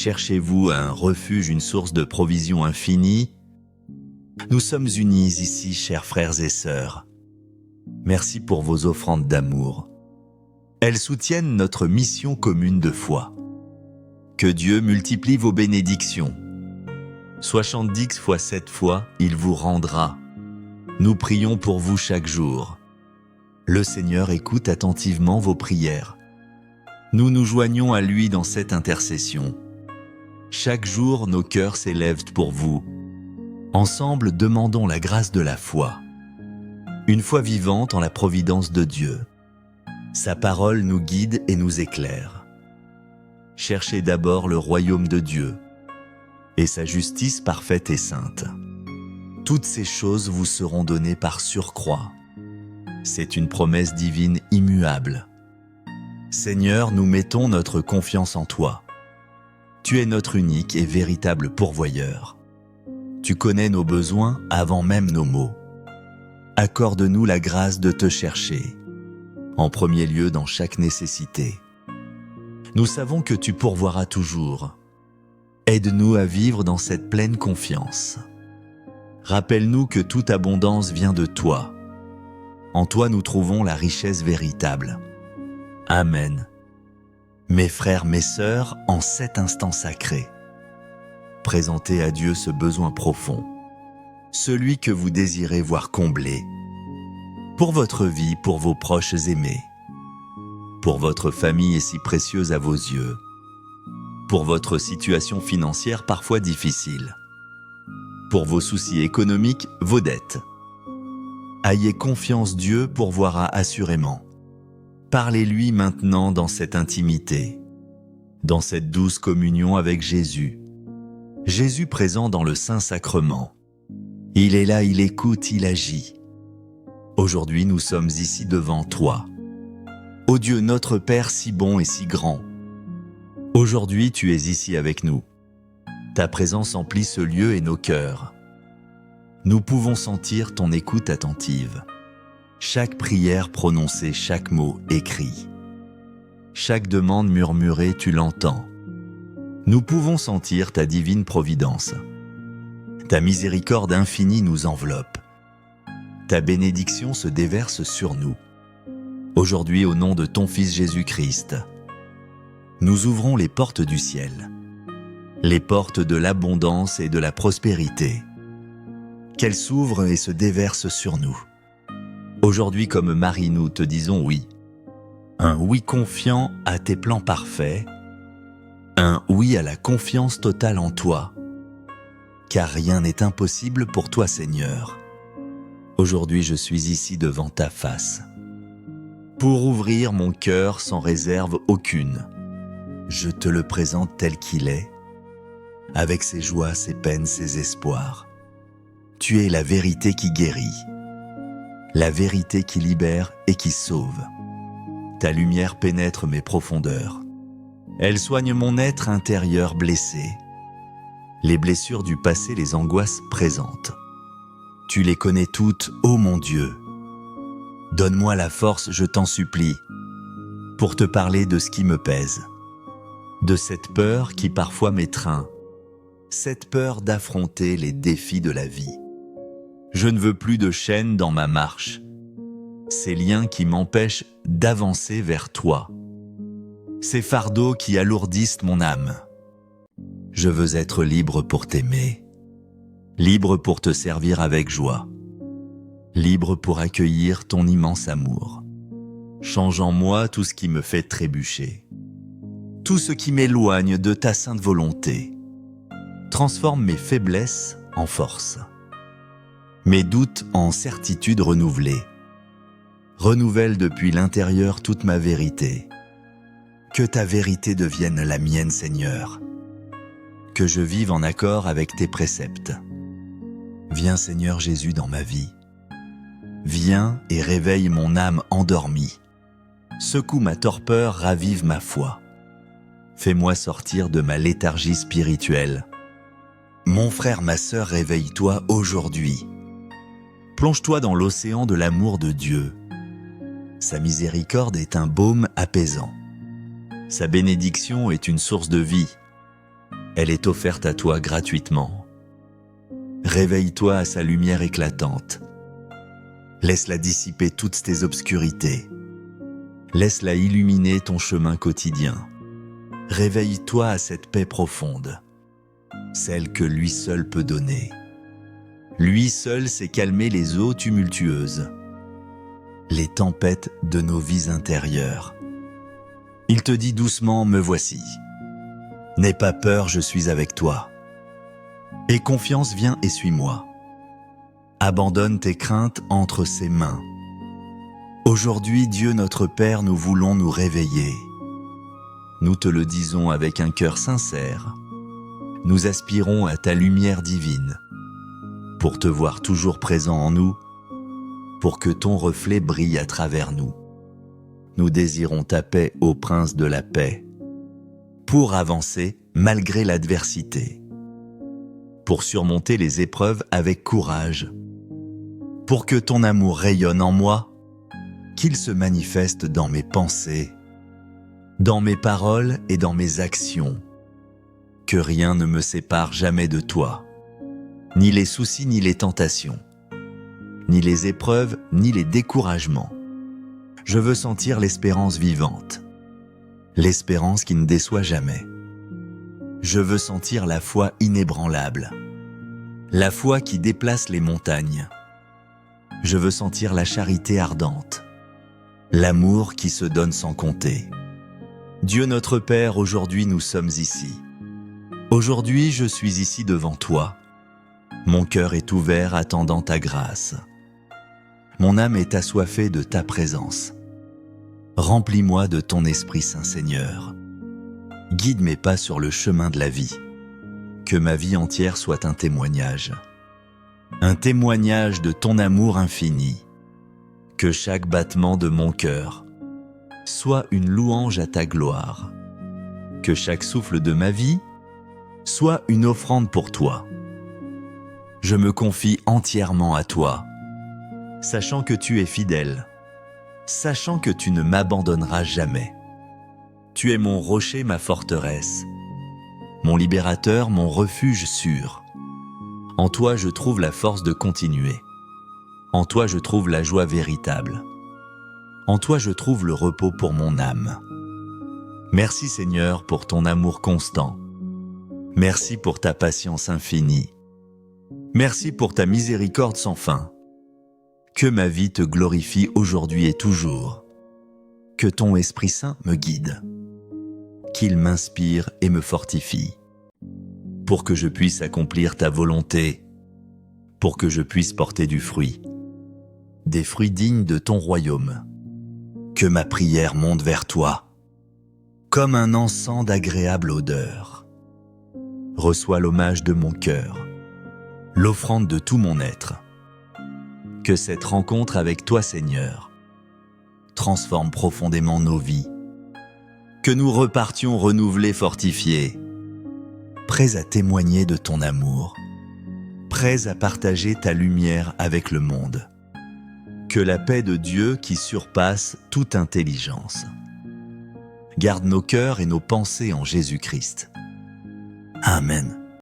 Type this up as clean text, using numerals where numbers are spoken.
Cherchez-vous un refuge, une source de provision infinie? Nous sommes unis ici, chers frères et sœurs. Merci pour vos offrandes d'amour. Elles soutiennent notre mission commune de foi. Que Dieu multiplie vos bénédictions. 70 fois 7 fois, il vous rendra. Nous prions pour vous chaque jour. Le Seigneur écoute attentivement vos prières. Nous nous joignons à lui dans cette intercession. Chaque jour, nos cœurs s'élèvent pour vous. Ensemble, demandons la grâce de la foi. Une foi vivante en la providence de Dieu. Sa parole nous guide et nous éclaire. Cherchez d'abord le royaume de Dieu et sa justice parfaite et sainte. Toutes ces choses vous seront données par surcroît. C'est une promesse divine immuable. Seigneur, nous mettons notre confiance en toi. Tu es notre unique et véritable pourvoyeur. Tu connais nos besoins avant même nos maux. Accorde-nous la grâce de te chercher, en premier lieu dans chaque nécessité. Nous savons que tu pourvoiras toujours. Aide-nous à vivre dans cette pleine confiance. Rappelle-nous que toute abondance vient de toi. En toi nous trouvons la richesse véritable. Amen. Mes frères, mes sœurs, en cet instant sacré, présentez à Dieu ce besoin profond, celui que vous désirez voir comblé, pour votre vie, pour vos proches aimés, pour votre famille et si précieuse à vos yeux, pour votre situation financière parfois difficile, pour vos soucis économiques, vos dettes. Ayez confiance, Dieu pourvoira assurément. Parlez-lui maintenant dans cette intimité, dans cette douce communion avec Jésus. Jésus présent dans le Saint-Sacrement. Il est là, il écoute, il agit. Aujourd'hui, nous sommes ici devant toi. Ô Dieu, notre Père si bon et si grand. Aujourd'hui, tu es ici avec nous. Ta présence emplit ce lieu et nos cœurs. Nous pouvons sentir ton écoute attentive. Chaque prière prononcée, chaque mot écrit. Chaque demande murmurée, tu l'entends. Nous pouvons sentir ta divine providence. Ta miséricorde infinie nous enveloppe. Ta bénédiction se déverse sur nous. Aujourd'hui, au nom de ton Fils Jésus-Christ, nous ouvrons les portes du ciel, les portes de l'abondance et de la prospérité. Qu'elles s'ouvrent et se déversent sur nous. Aujourd'hui, comme Marie, nous te disons oui. Un oui confiant à tes plans parfaits. Un oui à la confiance totale en toi. Car rien n'est impossible pour toi, Seigneur. Aujourd'hui, je suis ici devant ta face. Pour ouvrir mon cœur sans réserve aucune. Je te le présente tel qu'il est, avec ses joies, ses peines, ses espoirs. Tu es la vérité qui guérit. La vérité qui libère et qui sauve. Ta lumière pénètre mes profondeurs. Elle soigne mon être intérieur blessé. Les blessures du passé, les angoisses présentes. Tu les connais toutes, ô mon Dieu. Donne-moi la force, je t'en supplie, pour te parler de ce qui me pèse, de cette peur qui parfois m'étreint, cette peur d'affronter les défis de la vie. Je ne veux plus de chaînes dans ma marche, ces liens qui m'empêchent d'avancer vers toi, ces fardeaux qui alourdissent mon âme. Je veux être libre pour t'aimer, libre pour te servir avec joie, libre pour accueillir ton immense amour. Change en moi tout ce qui me fait trébucher, tout ce qui m'éloigne de ta sainte volonté. Transforme mes faiblesses en force, mes doutes en certitude renouvelée. Renouvelle depuis l'intérieur toute ma vérité. Que ta vérité devienne la mienne, Seigneur. Que je vive en accord avec tes préceptes. Viens, Seigneur Jésus, dans ma vie. Viens et réveille mon âme endormie. Secoue ma torpeur, ravive ma foi. Fais-moi sortir de ma léthargie spirituelle. Mon frère, ma sœur, réveille-toi aujourd'hui. Plonge-toi dans l'océan de l'amour de Dieu. Sa miséricorde est un baume apaisant. Sa bénédiction est une source de vie. Elle est offerte à toi gratuitement. Réveille-toi à sa lumière éclatante. Laisse-la dissiper toutes tes obscurités. Laisse-la illuminer ton chemin quotidien. Réveille-toi à cette paix profonde, celle que lui seul peut donner. Lui seul sait calmer les eaux tumultueuses, les tempêtes de nos vies intérieures. Il te dit doucement, me voici. N'aie pas peur, je suis avec toi. Aie confiance, viens et suis-moi. Abandonne tes craintes entre ses mains. Aujourd'hui, Dieu notre Père, nous voulons nous réveiller. Nous te le disons avec un cœur sincère. Nous aspirons à ta lumière divine, pour te voir toujours présent en nous, pour que ton reflet brille à travers nous. Nous désirons ta paix, ô Prince de la paix, pour avancer malgré l'adversité, pour surmonter les épreuves avec courage, pour que ton amour rayonne en moi, qu'il se manifeste dans mes pensées, dans mes paroles et dans mes actions, que rien ne me sépare jamais de toi, ni les soucis ni les tentations, ni les épreuves ni les découragements. Je veux sentir l'espérance vivante, l'espérance qui ne déçoit jamais. Je veux sentir la foi inébranlable, la foi qui déplace les montagnes. Je veux sentir la charité ardente, l'amour qui se donne sans compter. Dieu notre Père, aujourd'hui nous sommes ici. Aujourd'hui je suis ici devant toi. Mon cœur est ouvert attendant ta grâce. Mon âme est assoiffée de ta présence. Remplis-moi de ton Esprit Saint, Seigneur. Guide mes pas sur le chemin de la vie. Que ma vie entière soit un témoignage de ton amour infini. Que chaque battement de mon cœur soit une louange à ta gloire. Que chaque souffle de ma vie soit une offrande pour toi. Je me confie entièrement à toi, sachant que tu es fidèle, sachant que tu ne m'abandonneras jamais. Tu es mon rocher, ma forteresse, mon libérateur, mon refuge sûr. En toi je trouve la force de continuer. En toi je trouve la joie véritable. En toi je trouve le repos pour mon âme. Merci Seigneur pour ton amour constant. Merci pour ta patience infinie. Merci pour ta miséricorde sans fin. Que ma vie te glorifie aujourd'hui et toujours. Que ton Esprit Saint me guide. Qu'il m'inspire et me fortifie. Pour que je puisse accomplir ta volonté. Pour que je puisse porter du fruit. Des fruits dignes de ton royaume. Que ma prière monte vers toi, comme un encens d'agréable odeur. Reçois l'hommage de mon cœur, l'offrande de tout mon être. Que cette rencontre avec toi, Seigneur, transforme profondément nos vies. Que nous repartions renouvelés, fortifiés, prêts à témoigner de ton amour, prêts à partager ta lumière avec le monde. Que la paix de Dieu qui surpasse toute intelligence garde nos cœurs et nos pensées en Jésus-Christ. Amen.